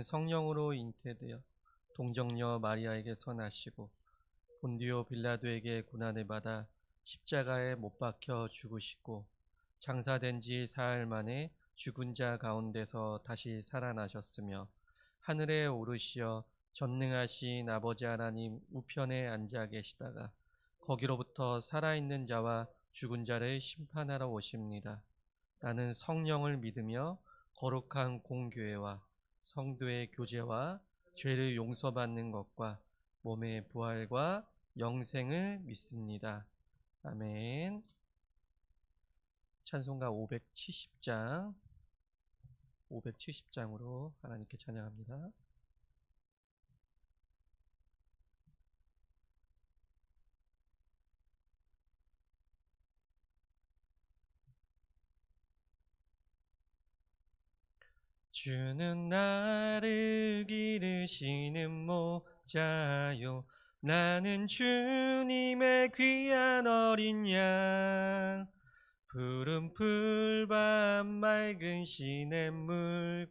성령으로 잉태되어 동정녀 마리아에게서 나시고 본디오 빌라도에게 고난을 받아 십자가에 못 박혀 죽으시고 장사된 지 사흘 만에 죽은 자 가운데서 다시 살아나셨으며 하늘에 오르시어 전능하신 아버지 하나님 우편에 앉아 계시다가 거기로부터 살아있는 자와 죽은 자를 심판하러 오십니다. 나는 성령을 믿으며 거룩한 공교회와 성도의 교제와 죄를 용서받는 것과 몸의 부활과 영생을 믿습니다. 아멘. 찬송가 570장으로 하나님께 찬양합니다. 주는 나를 기르시는 목자요, 나는 주님의 귀한 어린 양. 푸른 풀밭 맑은 시냇물가로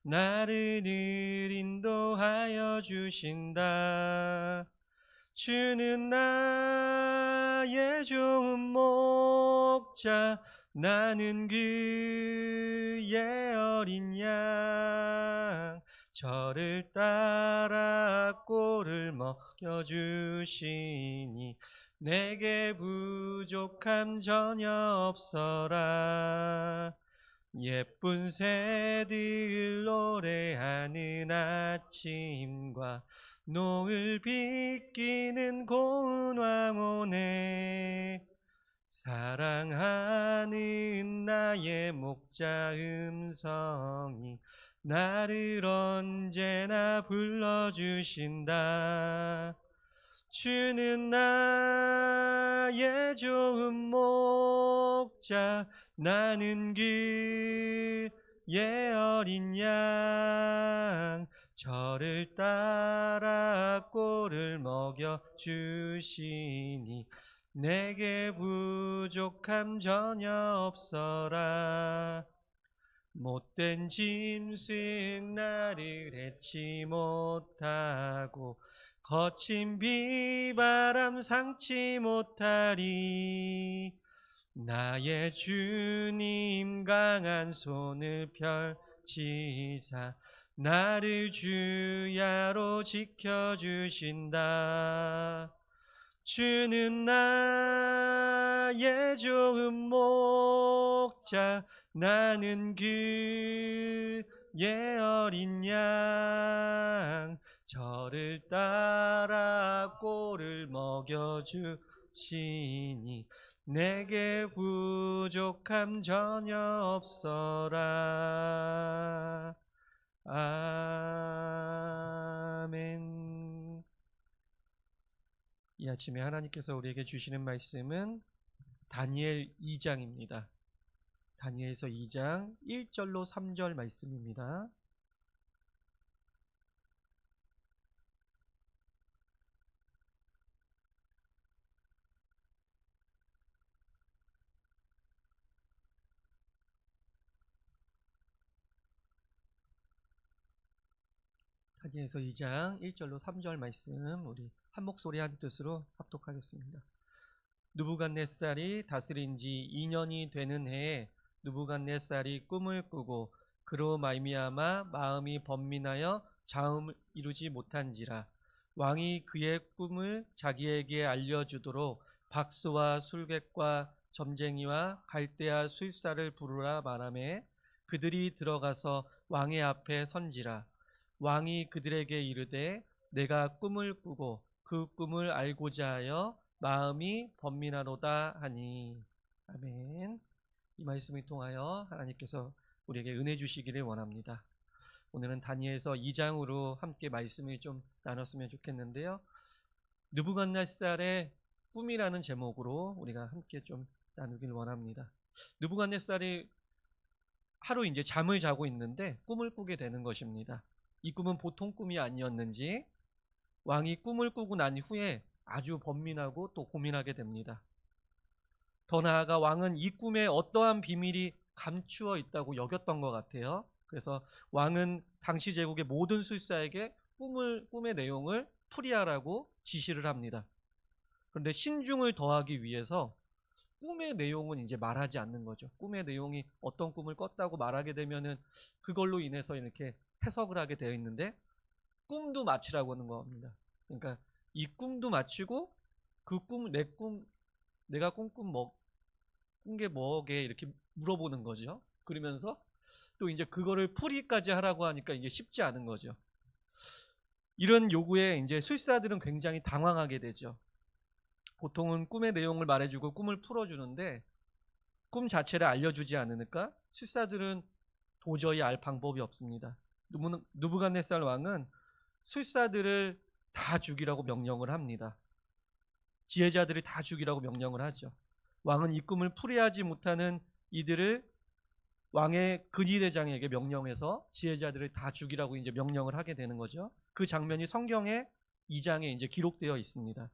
나를 늘 인도하여 주신다. 주는 나의 좋은 목자, 나는 그의 어린 양. 저를 따라 꼴을 먹여주시니 내게 부족함 전혀 없어라. 예쁜 새들 노래하는 아침과 노을 비끼는 고운 황혼에 사랑하는 나의 목자 음성이 나를 언제나 불러주신다. 주는 나의 좋은 목자, 나는 그의 어린 양. 저를 따라 꼴을 먹여주시니 내게 부족함 전혀 없어라. 못된 짐승 나를 해치 못하고 거친 비바람 상치 못하리. 나의 주님 강한 손을 펼치사 나를 주야로 지켜주신다. 주는 나의 좋은 목자, 나는 그의 어린 양. 저를 따라 꼴을 먹여주시니 내게 부족함 전혀 없어라. 아멘. 이 아침에 하나님께서 우리에게 주시는 말씀은 다니엘 2장입니다. 다니엘서 2장 1절로 3절 말씀입니다. 다니엘서 2장 1절로 3절 말씀 우리 한 목소리 한 뜻으로 합독하겠습니다. 느부갓네살이 다스린 지 2년이 되는 해에 느부갓네살이 꿈을 꾸고 그로 말미암아 마음이 번민하여 잠을 이루지 못한지라. 왕이 그의 꿈을 자기에게 알려주도록 박수와 술객과 점쟁이와 갈대아 술사를 부르라 말하매 그들이 들어가서 왕의 앞에 선지라. 왕이 그들에게 이르되 내가 꿈을 꾸고 그 꿈을 알고자 하여 마음이 번민하노다 하니. 아멘. 이 말씀을 통하여 하나님께서 우리에게 은혜 주시기를 원합니다. 오늘은 다니엘서 2장으로 함께 말씀을 좀 나눴으면 좋겠는데요. 느부갓네살의 꿈이라는 제목으로 우리가 함께 좀 나누길 원합니다. 느부갓네살이 하루 이제 잠을 자고 있는데 꿈을 꾸게 되는 것입니다. 이 꿈은 보통 꿈이 아니었는지 왕이 꿈을 꾸고 난 후에 아주 번민하고 또 고민하게 됩니다. 더 나아가 왕은 이 꿈에 어떠한 비밀이 감추어 있다고 여겼던 것 같아요. 그래서 왕은 당시 제국의 모든 술사에게 꿈의 내용을 풀이하라고 지시를 합니다. 그런데 신중을 더하기 위해서 꿈의 내용은 이제 말하지 않는 거죠. 꿈의 내용이 어떤 꿈을 꿨다고 말하게 되면은 그걸로 인해서 이렇게 해석을 하게 되어 있는데, 꿈도 맞히라고 하는 겁니다. 그러니까 이 꿈도 맞추고 그 꿈, 내가 꾼 게 뭐게 이렇게 물어보는 거죠. 그러면서 또 이제 그거를 풀이까지 하라고 하니까 이게 쉽지 않은 거죠. 이런 요구에 이제 술사들은 굉장히 당황하게 되죠. 보통은 꿈의 내용을 말해주고 꿈을 풀어주는데 꿈 자체를 알려주지 않으니까 술사들은 도저히 알 방법이 없습니다. 누부갓네살 왕은 술사들을 다 죽이라고 명령을 합니다. 지혜자들을 다 죽이라고 명령을 하죠. 왕은 이 꿈을 풀이하지 못하는 이들을 왕의 근위대장에게 명령해서 지혜자들을 다 죽이라고 이제 명령을 하게 되는 거죠. 그 장면이 성경의 2장에 이제 기록되어 있습니다.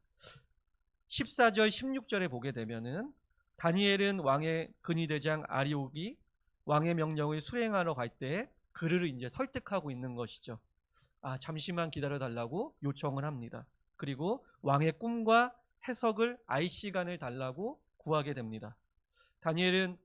14절, 16절에 보게 되면은 다니엘은 왕의 근위대장 아리옥이 왕의 명령을 수행하러 갈 때 그를 이제 설득하고 있는 것이죠. 잠시만 기다려 달라고 요청을 합니다. 그리고 왕의 꿈과 해석을 알 시간을 달라고 구하게 됩니다. 다니엘은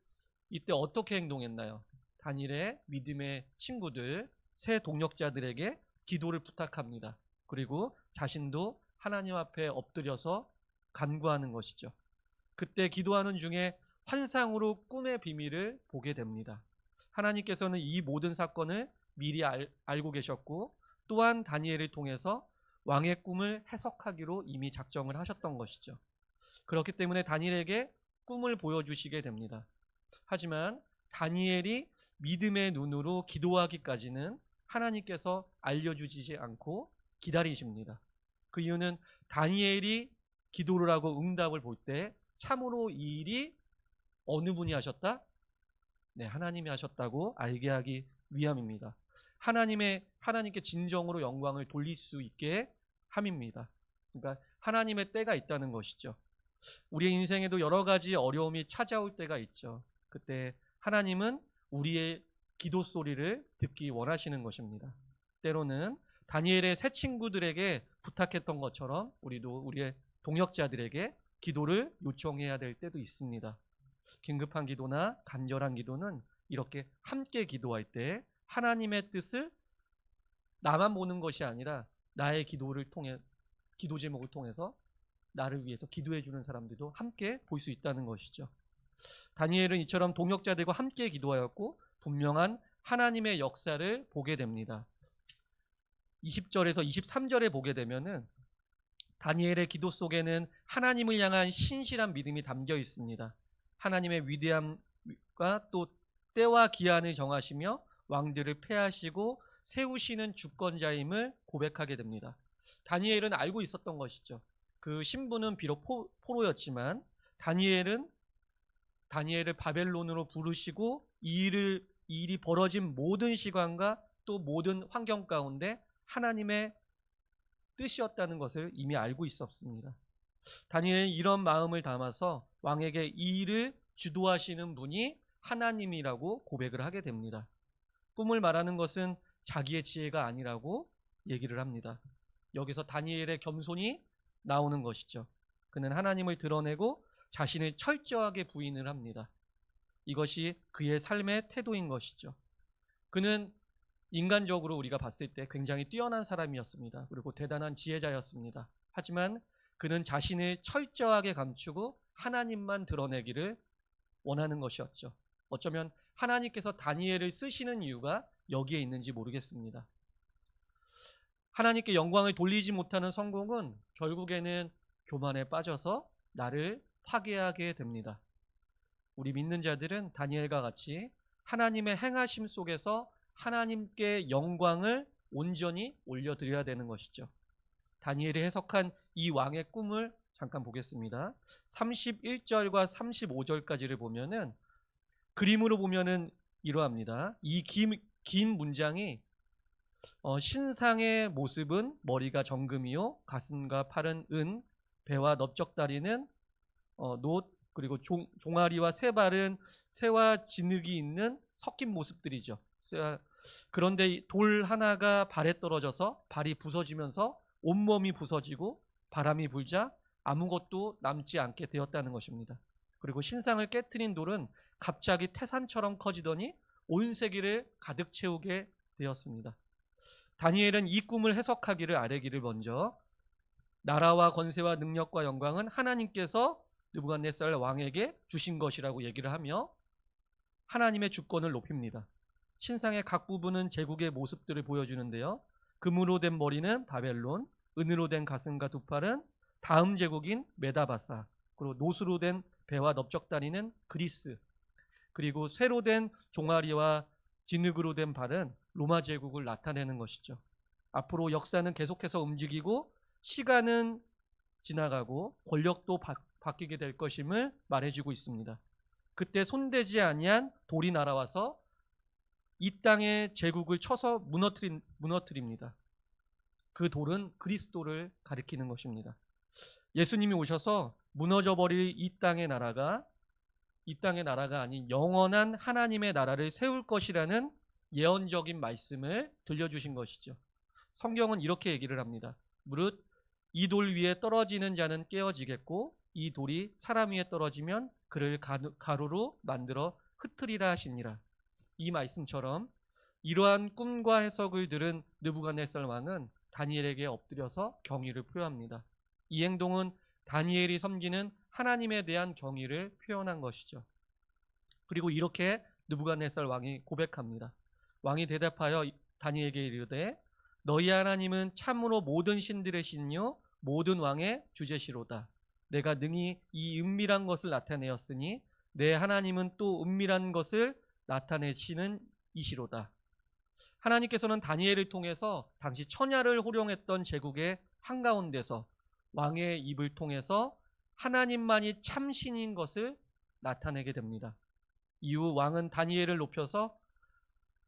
이때 어떻게 행동했나요? 다니엘의 믿음의 친구들, 새 동력자들에게 기도를 부탁합니다. 그리고 자신도 하나님 앞에 엎드려서 간구하는 것이죠. 그때 기도하는 중에 환상으로 꿈의 비밀을 보게 됩니다. 하나님께서는 이 모든 사건을 미리 알고 계셨고 또한 다니엘을 통해서 왕의 꿈을 해석하기로 이미 작정을 하셨던 것이죠. 그렇기 때문에 다니엘에게 꿈을 보여주시게 됩니다. 하지만 다니엘이 믿음의 눈으로 기도하기까지는 하나님께서 알려주시지 않고 기다리십니다. 그 이유는 다니엘이 기도를 하고 응답을 볼 때 참으로 이 일이 어느 분이 하셨다? 네, 하나님이 하셨다고 알게 하기 위함입니다. 하나님께 진정으로 영광을 돌릴 수 있게 함입니다. 그러니까 하나님의 때가 있다는 것이죠. 우리의 인생에도 여러 가지 어려움이 찾아올 때가 있죠. 그때 하나님은 우리의 기도 소리를 듣기 원하시는 것입니다. 때로는 다니엘의 새 친구들에게 부탁했던 것처럼 우리도 우리의 동역자들에게 기도를 요청해야 될 때도 있습니다. 긴급한 기도나 간절한 기도는 이렇게 함께 기도할 때 하나님의 뜻을 나만 보는 것이 아니라 나의 기도 제목을 통해서 나를 위해서 기도해 주는 사람들도 함께 볼 수 있다는 것이죠. 다니엘은 이처럼 동역자들과 함께 기도하였고 분명한 하나님의 역사를 보게 됩니다. 20절에서 23절에 보게 되면은 다니엘의 기도 속에는 하나님을 향한 신실한 믿음이 담겨 있습니다. 하나님의 위대함과 또 때와 기한을 정하시며 왕들을 폐하시고 세우시는 주권자임을 고백하게 됩니다. 다니엘은 알고 있었던 것이죠. 그 신분은 비록 포로였지만 다니엘을 바벨론으로 부르시고 이 일이 벌어진 모든 시간과 또 모든 환경 가운데 하나님의 뜻이었다는 것을 이미 알고 있었습니다. 다니엘은 이런 마음을 담아서 왕에게 이 일을 주도하시는 분이 하나님이라고 고백을 하게 됩니다. 꿈을 말하는 것은 자기의 지혜가 아니라고 얘기를 합니다. 여기서 다니엘의 겸손이 나오는 것이죠. 그는 하나님을 드러내고 자신을 철저하게 부인을 합니다. 이것이 그의 삶의 태도인 것이죠. 그는 인간적으로 우리가 봤을 때 굉장히 뛰어난 사람이었습니다. 그리고 대단한 지혜자였습니다. 하지만 그는 자신을 철저하게 감추고 하나님만 드러내기를 원하는 것이었죠. 어쩌면 하나님께서 다니엘을 쓰시는 이유가 여기에 있는지 모르겠습니다. 하나님께 영광을 돌리지 못하는 성공은 결국에는 교만에 빠져서 나를 파괴하게 됩니다. 우리 믿는 자들은 다니엘과 같이 하나님의 행하심 속에서 하나님께 영광을 온전히 올려드려야 되는 것이죠. 다니엘이 해석한 이 왕의 꿈을 잠깐 보겠습니다. 31절과 35절까지를 보면은 그림으로 보면은 이러합니다. 이 긴 문장이 신상의 모습은 머리가 정금이요 가슴과 팔은 은, 배와 넓적다리는 놋, 그리고 종아리와 세 발은 새와 진흙이 있는 섞인 모습들이죠. 그런데 이 돌 하나가 발에 떨어져서 발이 부서지면서 온몸이 부서지고 바람이 불자 아무것도 남지 않게 되었다는 것입니다. 그리고 신상을 깨트린 돌은 갑자기 태산처럼 커지더니 온 세계를 가득 채우게 되었습니다. 다니엘은 이 꿈을 해석하기를 아뢰기를 먼저 나라와 권세와 능력과 영광은 하나님께서 느부갓네살 왕에게 주신 것이라고 얘기를 하며 하나님의 주권을 높입니다. 신상의 각 부분은 제국의 모습들을 보여주는데요. 금으로 된 머리는 바벨론, 은으로 된 가슴과 두 팔은 다음 제국인 메다바사, 그리고 노수로 된 배와 넓적다리는 그리스, 그리고 쇠로 된 종아리와 진흙으로 된 발은 로마 제국을 나타내는 것이죠. 앞으로 역사는 계속해서 움직이고 시간은 지나가고 권력도 바뀌게 될 것임을 말해주고 있습니다. 그때 손대지 아니한 돌이 날아와서 이 땅의 제국을 쳐서 무너뜨립니다. 그 돌은 그리스도를 가리키는 것입니다. 예수님이 오셔서 무너져버릴 이 땅의 나라가 아닌 영원한 하나님의 나라를 세울 것이라는 예언적인 말씀을 들려주신 것이죠. 성경은 이렇게 얘기를 합니다. 무릇 이 돌 위에 떨어지는 자는 깨어지겠고 이 돌이 사람 위에 떨어지면 그를 가루로 만들어 흩으리라 하시니라. 이 말씀처럼 이러한 꿈과 해석을 들은 느부갓네살 왕은 다니엘에게 엎드려서 경의를 표합니다. 이 행동은 다니엘이 섬기는 하나님에 대한 경의를 표현한 것이죠. 그리고 이렇게 느부갓네살 왕이 고백합니다. 왕이 대답하여 다니엘에게 이르되 너희 하나님은 참으로 모든 신들의 신이요 모든 왕의 주제시로다. 내가 능히 이 은밀한 것을 나타내었으니 내 하나님은 또 은밀한 것을 나타내시는 이시로다. 하나님께서는 다니엘을 통해서 당시 천야를 호령했던 제국의 한가운데서 왕의 입을 통해서 하나님만이 참신인 것을 나타내게 됩니다. 이후 왕은 다니엘을 높여서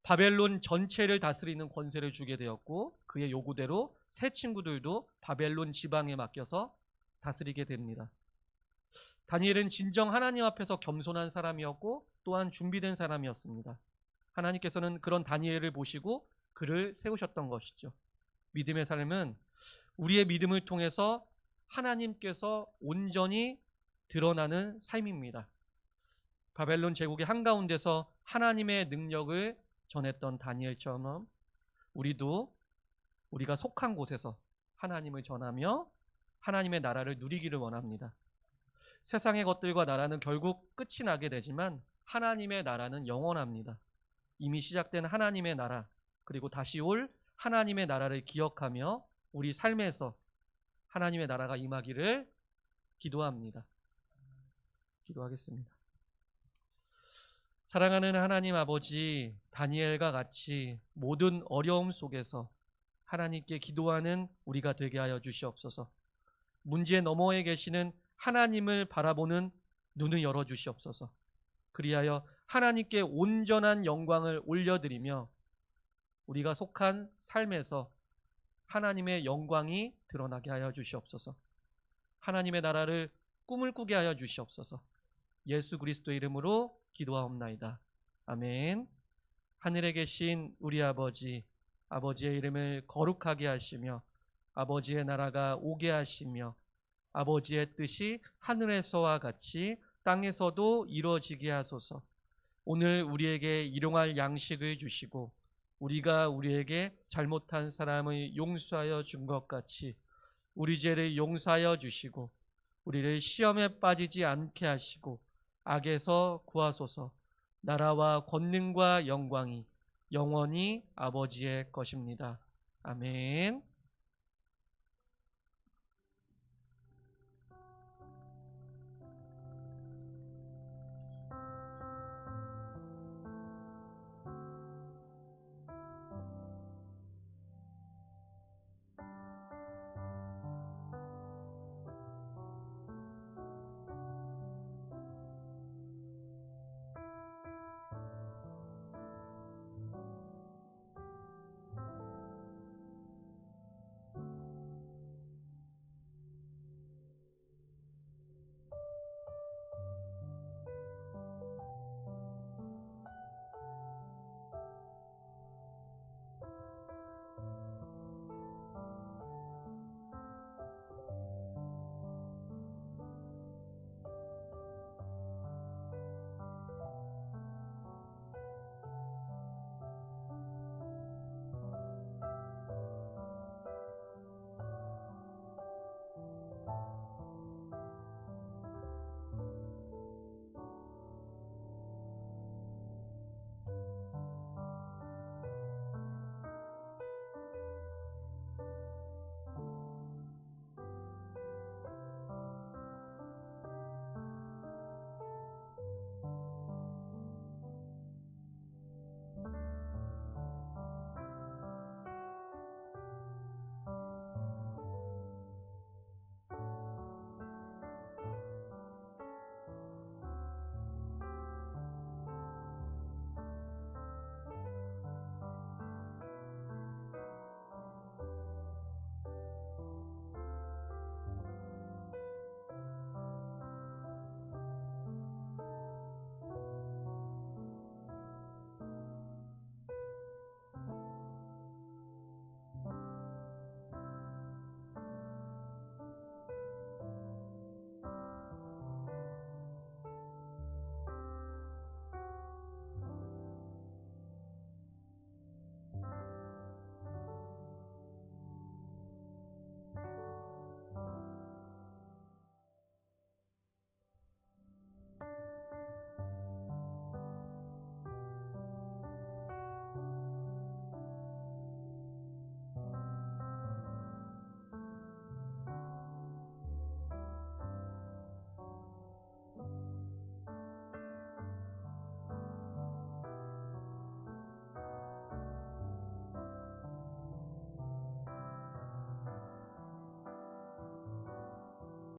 바벨론 전체를 다스리는 권세를 주게 되었고 그의 요구대로 세 친구들도 바벨론 지방에 맡겨서 다스리게 됩니다. 다니엘은 진정 하나님 앞에서 겸손한 사람이었고 또한 준비된 사람이었습니다. 하나님께서는 그런 다니엘을 보시고 그를 세우셨던 것이죠. 믿음의 삶은 우리의 믿음을 통해서 하나님께서 온전히 드러나는 삶입니다. 바벨론 제국의 한가운데서 하나님의 능력을 전했던 다니엘처럼 우리가 속한 곳에서 하나님을 전하며 하나님의 나라를 누리기를 원합니다. 세상의 것들과 나라는 결국 끝이 나게 되지만 하나님의 나라는 영원합니다. 이미 시작된 하나님의 나라 그리고 다시 올 하나님의 나라를 기억하며 우리 삶에서 하나님의 나라가 임하기를 기도합니다. 기도하겠습니다. 사랑하는 하나님 아버지, 다니엘과 같이 모든 어려움 속에서 하나님께 기도하는 우리가 되게 하여 주시옵소서. 문제 너머에 계시는 하나님을 바라보는 눈을 열어 주시옵소서. 그리하여 하나님께 온전한 영광을 올려드리며 우리가 속한 삶에서 하나님의 영광이 드러나게 하여 주시옵소서. 하나님의 나라를 꿈을 꾸게 하여 주시옵소서. 예수 그리스도의 이름으로 기도하옵나이다. 아멘. 하늘에 계신 우리 아버지, 아버지의 이름을 거룩하게 하시며 아버지의 나라가 오게 하시며 아버지의 뜻이 하늘에서와 같이 땅에서도 이루어지게 하소서. 오늘 우리에게 일용할 양식을 주시고 우리가 우리에게 잘못한 사람을 용서하여 준 것 같이 우리 죄를 용서하여 주시고 우리를 시험에 빠지지 않게 하시고 악에서 구하소서. 나라와 권능과 영광이 영원히 아버지의 것입니다. 아멘.